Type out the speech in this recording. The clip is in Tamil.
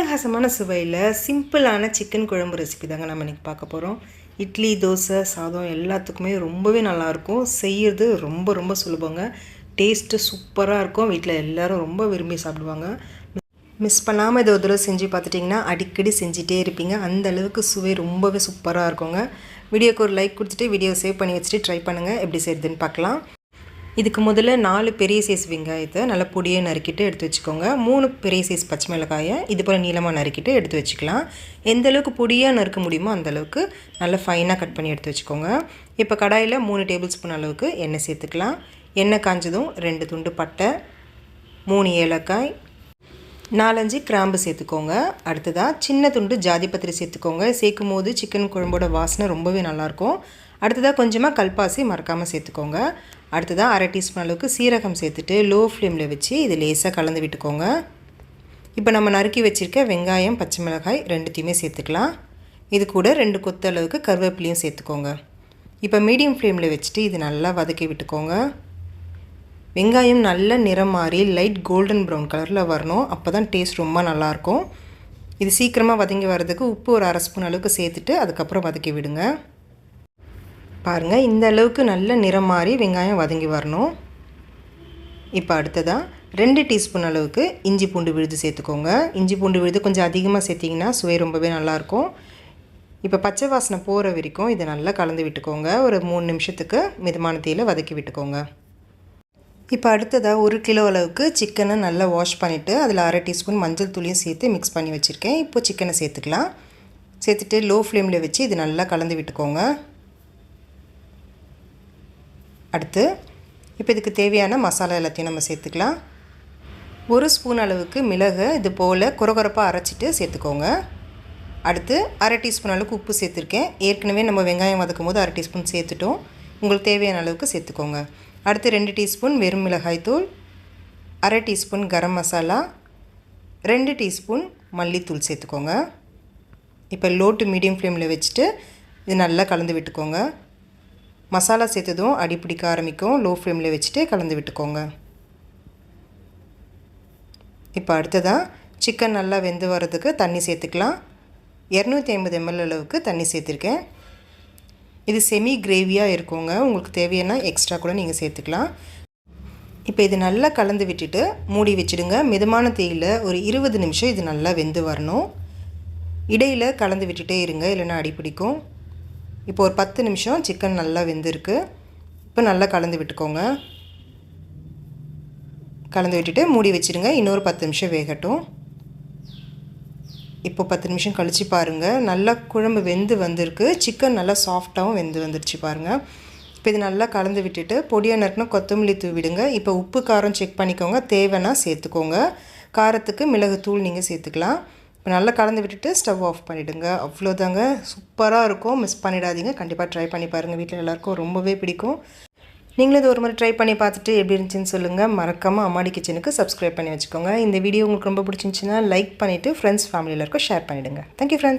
அட்டகாசமான சுவையில் சிம்பிளான சிக்கன் குழம்பு ரெசிபி தாங்க நம்ம இன்றைக்கி பார்க்க போகிறோம். இட்லி, தோசை, சாதம் எல்லாத்துக்குமே ரொம்பவே நல்லாயிருக்கும். செய்கிறது ரொம்ப சுலபங்க. டேஸ்ட்டு சூப்பராக இருக்கும். வீட்டில் எல்லோரும் ரொம்ப விரும்பி சாப்பிடுவாங்க. மிஸ் பண்ணாமல் இதை ஒரு தடவை செஞ்சு பார்த்துட்டிங்கன்னா அடிக்கடி செஞ்சிட்டே இருப்பீங்க. அந்த அளவுக்கு சுவை ரொம்பவே சூப்பராக இருக்குங்க. வீடியோக்கு ஒரு லைக் கொடுத்துட்டு வீடியோ சேவ் பண்ணி வச்சுட்டு ட்ரை பண்ணுங்கள். எப்படி செய்யுதுன்னு பார்க்கலாம். இதுக்கு முதல்ல 4 பெரிய சைஸ் வெங்காயத்தை நல்லா பொடியை நறுக்கிட்டு எடுத்து வச்சுக்கோங்க. 3 பெரிய சைஸ் பச்சை மிளகாயை இது போல் நீளமாக நறுக்கிட்டு எடுத்து வச்சுக்கலாம். எந்த அளவுக்கு பொடியாக நறுக்க முடியுமோ அந்தளவுக்கு நல்லா ஃபைனாக கட் பண்ணி எடுத்து வச்சுக்கோங்க. இப்போ கடாயில் 3 டேபிள் ஸ்பூன் அளவுக்கு எண்ணெய் சேர்த்துக்கலாம். எண்ணெய் காஞ்சதும் 2 துண்டு பட்டை, 3 ஏலக்காய், 4-5 கிராம்பு சேர்த்துக்கோங்க. அடுத்ததாக சின்ன துண்டு ஜாதிபத்திரி சேர்த்துக்கோங்க. சேர்க்கும் போது சிக்கன் குழம்போட வாசனை ரொம்பவே நல்லாயிருக்கும். அடுத்ததாக கொஞ்சமாக கல்பாசி மறக்காமல் சேர்த்துக்கோங்க. அடுத்ததாக 1/2 டீஸ்பூன் அளவுக்கு சீரகம் சேர்த்துட்டு லோ ஃப்ளேமில் வச்சு இது லேசாக கலந்து விட்டுக்கோங்க. இப்போ நம்ம நறுக்கி வச்சுருக்க வெங்காயம், பச்சை மிளகாய் ரெண்டுத்தையுமே சேர்த்துக்கலாம். இது கூட 2 கொத்து அளவுக்கு கருவேப்பிலையும் சேர்த்துக்கோங்க. இப்போ மீடியம் ஃப்ளேமில் வச்சுட்டு இது நல்லா வதக்கி விட்டுக்கோங்க. வெங்காயம் நல்ல நிறம் மாறி லைட் கோல்டன் ப்ரௌன் கலரில் வரணும். அப்போ தான் டேஸ்ட் ரொம்ப நல்லாயிருக்கும். இது சீக்கிரமாக வதங்கி வர்றதுக்கு உப்பு ஒரு 1/2 ஸ்பூன் அளவுக்கு சேர்த்துட்டு அதுக்கப்புறம் வதக்கி விடுங்க. பாருங்கள், இந்த அளவுக்கு நல்ல நிறம் மாறி வெங்காயம் வதங்கி வரணும். இப்போ அடுத்ததாக 2 டீஸ்பூன் அளவுக்கு இஞ்சி பூண்டு விழுது சேர்த்துக்கோங்க. இஞ்சி பூண்டு விழுது கொஞ்சம் அதிகமாக சேர்த்திங்கன்னா சுவை ரொம்பவே நல்லாயிருக்கும். இப்போ பச்சை வாசனை போகிற வரைக்கும் இதை நல்லா கலந்து விட்டுக்கோங்க. ஒரு 3 நிமிஷத்துக்கு மிதமான தீயில் வதக்கி விட்டுக்கோங்க. இப்போ அடுத்ததாக 1 கிலோ அளவுக்கு சிக்கனை நல்லா வாஷ் பண்ணிவிட்டு அதில் 1/2 டீஸ்பூன் மஞ்சள் தூளியும் சேர்த்து மிக்ஸ் பண்ணி வச்சுருக்கேன். இப்போ சிக்கனை சேர்த்துக்கலாம். சேர்த்துட்டு லோ ஃப்ளேமில் வச்சு இது நல்லா கலந்து விட்டுக்கோங்க. அடுத்து இப்போ இதுக்கு தேவையான மசாலா எல்லாத்தையும் நம்ம சேர்த்துக்கலாம். 1 ஸ்பூன் அளவுக்கு மிளகு இது போல் குறகுறப்பாக அரைச்சிட்டு சேர்த்துக்கோங்க. அடுத்து 1/2 டீஸ்பூன் அளவுக்கு உப்பு சேர்த்துருக்கேன். ஏற்கனவே நம்ம வெங்காயம் வதக்கும் போது 1/2 டீஸ்பூன் சேர்த்துட்டோம். உங்களுக்கு தேவையான அளவுக்கு சேர்த்துக்கோங்க. அடுத்து 2 டீஸ்பூன் வெறும் மிளகாய் தூள், 1/2 டீஸ்பூன் கரம் மசாலா, 2 டீஸ்பூன் மல்லித்தூள் சேர்த்துக்கோங்க. இப்போ லோ டு மீடியம் ஃப்ளேமில் வச்சுட்டு இது நல்லா கலந்து விட்டுக்கோங்க. மசாலா சேர்த்ததும் அடி பிடிக்க ஆரம்பிக்கும். லோ ஃப்ளேமில் வச்சுட்டு கலந்து விட்டுக்கோங்க. இப்போ அடுத்ததாக சிக்கன் நல்லா வெந்து வர்றதுக்கு தண்ணி சேர்த்துக்கலாம். 250 ml அளவுக்கு தண்ணி சேர்த்துருக்கேன். இது செமி கிரேவியாக இருக்குங்க. உங்களுக்கு தேவையான எக்ஸ்ட்ரா கூட நீங்கள் சேர்த்துக்கலாம். இப்போ இது நல்லா கலந்து விட்டுட்டு மூடி வச்சுடுங்க. மிதமான தீயில் ஒரு 20 நிமிஷம் இது நல்லா வெந்து வரணும். இடையில் கலந்து விட்டுட்டே இருங்க, இல்லைன்னா அடி பிடிக்கும். இப்போ ஒரு 10 நிமிஷம் சிக்கன் நல்லா வெந்திருக்கு. இப்போ நல்லா கலந்து விட்டுக்கோங்க. கலந்து விட்டுட்டு மூடி வச்சுடுங்க. இன்னொரு 10 நிமிஷம் வேகட்டும். இப்போ 10 நிமிஷம் கழித்து பாருங்கள், நல்லா குழம்பு வெந்து வந்திருக்கு. சிக்கன் நல்லா சாஃப்டாகவும் வெந்து வந்துருச்சு பாருங்கள். இப்போ இது நல்லா கலந்து விட்டுட்டு பொடியாக நறுக்குனா கொத்தமல்லி தூவிடுங்க. இப்போ உப்பு காரம் செக் பண்ணிக்கோங்க, தேவைன்னா சேர்த்துக்கோங்க. காரத்துக்கு மிளகுத்தூள் நீங்கள் சேர்த்துக்கலாம். இப்போ நல்லா கலந்து விட்டுட்டு ஸ்டவ் ஆஃப் பண்ணிவிடுங்க. அவ்வளோதாங்க, சூப்பராக இருக்கும். மிஸ் பண்ணிடாதீங்க. கண்டிப்பாக ட்ரை பண்ணி பாருங்கள். வீட்டில் எல்லாேருக்கும் ரொம்பவே பிடிக்கும். நீங்களும் இது ஒரு முறை ட்ரை பண்ணி பார்த்துட்டு எப்படி இருந்துச்சுன்னு சொல்லுங்கள். மறக்காமல் அம்மாடி கிச்சனுக்கு சப்ஸ்கிரைப் பண்ணி வச்சுக்கோங்க. இந்த வீடியோ உங்களுக்கு ரொம்ப பிடிச்சிருந்துச்சின்னா லைக் பண்ணிவிட்டு ஃப்ரெண்ட்ஸ் ஃபேமிலி எல்லாருக்கும் ஷேர் பண்ணிவிடுங்க. Thank you friends.